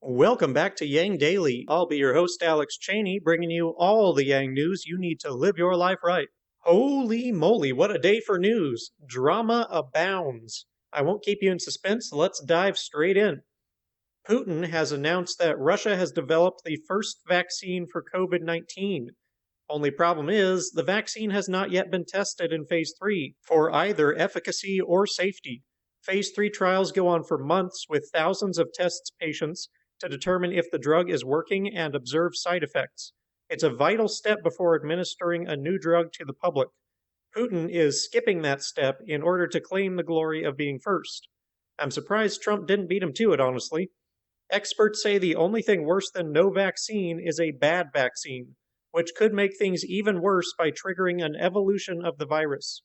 Welcome back to Yang Daily. I'll be your host, Alex Cheney, bringing you all the Yang news you need to live your life right. Holy moly, what a day for news! Drama abounds. I won't keep you in suspense, let's dive straight in. Putin has announced that Russia has developed the first vaccine for COVID-19. Only problem is, the vaccine has not yet been tested in Phase 3 for either efficacy or safety. Phase 3 trials go on for months with thousands of test patients to determine if the drug is working and observe side effects. It's a vital step before administering a new drug to the public. Putin is skipping that step in order to claim the glory of being first. I'm surprised Trump didn't beat him to it, honestly. Experts say the only thing worse than no vaccine is a bad vaccine, which could make things even worse by triggering an evolution of the virus.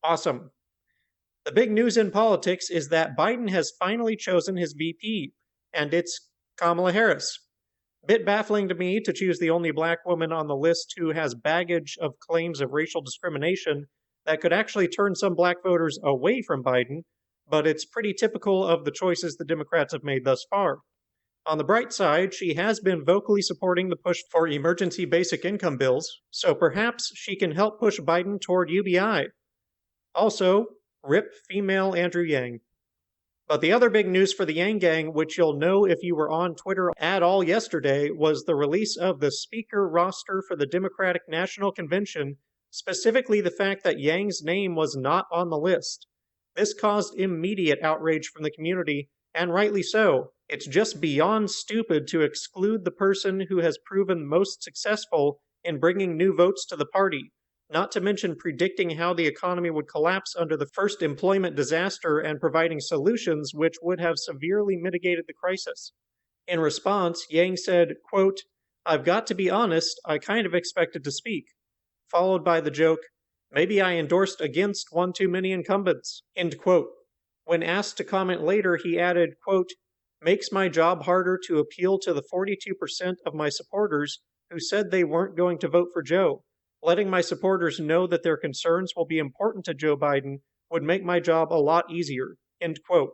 Awesome. The big news in politics is that Biden has finally chosen his VP, and it's Kamala Harris. Bit baffling to me to choose the only black woman on the list who has baggage of claims of racial discrimination that could actually turn some black voters away from Biden, but it's pretty typical of the choices the Democrats have made thus far. On the bright side, she has been vocally supporting the push for emergency basic income bills, so perhaps she can help push Biden toward UBI. Also, rip female Andrew Yang. But the other big news for the Yang Gang, which you'll know if you were on Twitter at all yesterday, was the release of the speaker roster for the Democratic National Convention, specifically the fact that Yang's name was not on the list. This caused immediate outrage from the community, and rightly so. It's just beyond stupid to exclude the person who has proven most successful in bringing new votes to the party, not to mention predicting how the economy would collapse under the first employment disaster and providing solutions which would have severely mitigated the crisis. In response, Yang said, quote, "I've got to be honest, I kind of expected to speak," followed by the joke, "Maybe I endorsed against one too many incumbents," end quote. When asked to comment later, he added, quote, "Makes my job harder to appeal to the 42% of my supporters who said they weren't going to vote for Joe. Letting my supporters know that their concerns will be important to Joe Biden would make my job a lot easier," end quote.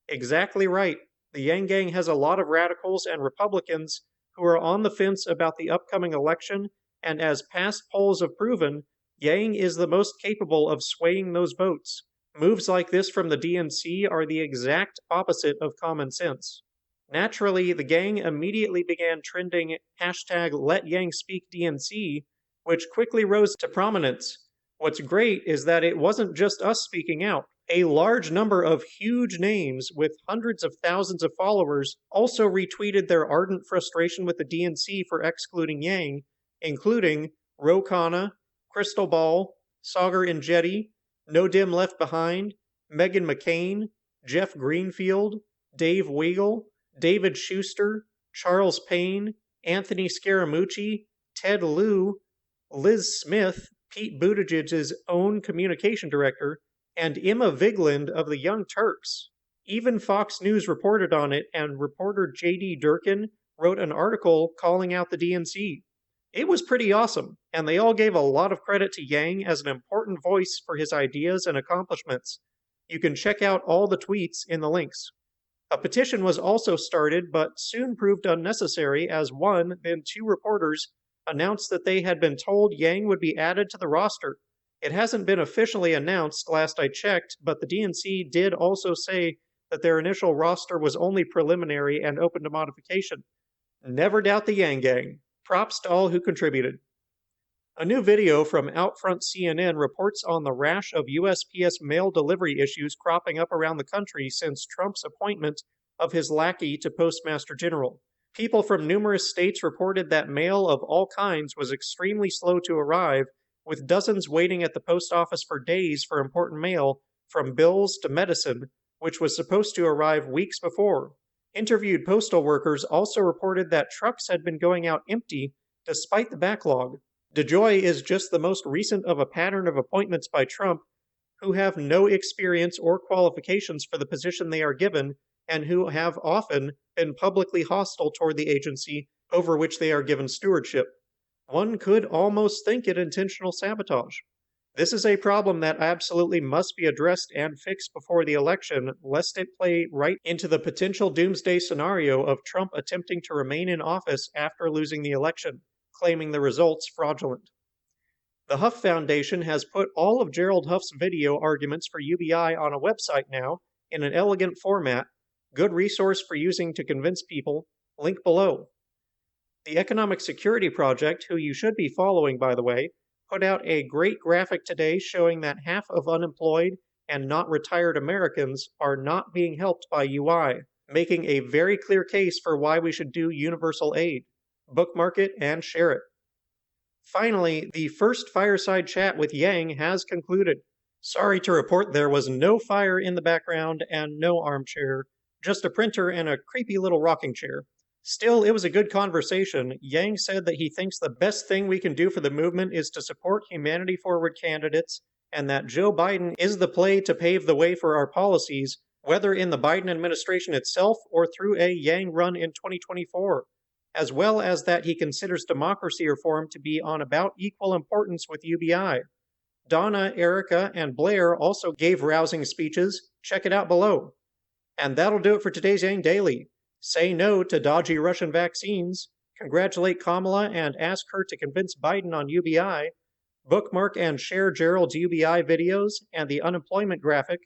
Exactly right. The Yang Gang has a lot of radicals and Republicans who are on the fence about the upcoming election, and as past polls have proven, Yang is the most capable of swaying those votes. Moves like this from the DNC are the exact opposite of common sense. Naturally, the gang immediately began trending #LetYangSpeakDNC, which quickly rose to prominence. What's great is that it wasn't just us speaking out. A large number of huge names with hundreds of thousands of followers also retweeted their ardent frustration with the DNC for excluding Yang, including Ro Khanna, Crystal Ball, Sagar Enjeti, No Dim Left Behind, Meghan McCain, Jeff Greenfield, Dave Weigel, David Schuster, Charles Payne, Anthony Scaramucci, Ted Lieu, Liz Smith, Pete Buttigieg's own communication director, and Emma Vigeland of the Young Turks. Even Fox News reported on it, and reporter J.D. Durkin wrote an article calling out the DNC. It was pretty awesome, and they all gave a lot of credit to Yang as an important voice for his ideas and accomplishments. You can check out all the tweets in the links. A petition was also started, but soon proved unnecessary as one, then two reporters announced that they had been told Yang would be added to the roster. It hasn't been officially announced last I checked, but the DNC did also say that their initial roster was only preliminary and open to modification. Never doubt the Yang Gang. Props to all who contributed. A new video from Outfront CNN reports on the rash of USPS mail delivery issues cropping up around the country since Trump's appointment of his lackey to Postmaster General. People from numerous states reported that mail of all kinds was extremely slow to arrive, with dozens waiting at the post office for days for important mail, from bills to medicine, which was supposed to arrive weeks before. Interviewed postal workers also reported that trucks had been going out empty despite the backlog. DeJoy is just the most recent of a pattern of appointments by Trump who have no experience or qualifications for the position they are given, and who have often been publicly hostile toward the agency over which they are given stewardship. One could almost think it intentional sabotage. This is a problem that absolutely must be addressed and fixed before the election, lest it play right into the potential doomsday scenario of Trump attempting to remain in office after losing the election, claiming the results fraudulent. The Huff Foundation has put all of Gerald Huff's video arguments for UBI on a website now, in an elegant format, good resource for using to convince people, link below. The Economic Security Project, who you should be following by the way, put out a great graphic today showing that half of unemployed and not retired Americans are not being helped by UI, making a very clear case for why we should do universal aid. Bookmark it and share it. Finally, the first Fireside Chat with Yang has concluded. Sorry to report there was no fire in the background and no armchair, just a printer and a creepy little rocking chair. Still, it was a good conversation. Yang said that he thinks the best thing we can do for the movement is to support humanity-forward candidates, and that Joe Biden is the play to pave the way for our policies, whether in the Biden administration itself or through a Yang run in 2024, as well as that he considers democracy reform to be on about equal importance with UBI. Donna, Erica, and Blair also gave rousing speeches. Check it out below. And that'll do it for today's Yang Daily. Say no to dodgy Russian vaccines, congratulate Kamala and ask her to convince Biden on UBI, bookmark and share Gerald's UBI videos and the unemployment graphic,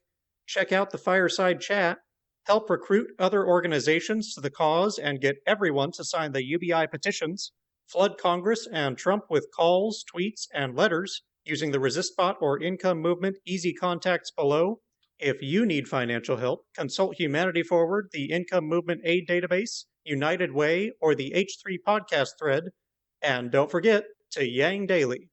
check out the Fireside Chat, help recruit other organizations to the cause and get everyone to sign the UBI petitions, flood Congress and Trump with calls, tweets, and letters using the ResistBot or Income Movement easy contacts below. If you need financial help, consult Humanity Forward, the Income Movement Aid Database, United Way, or the H3 podcast thread. And don't forget to Yang Daily.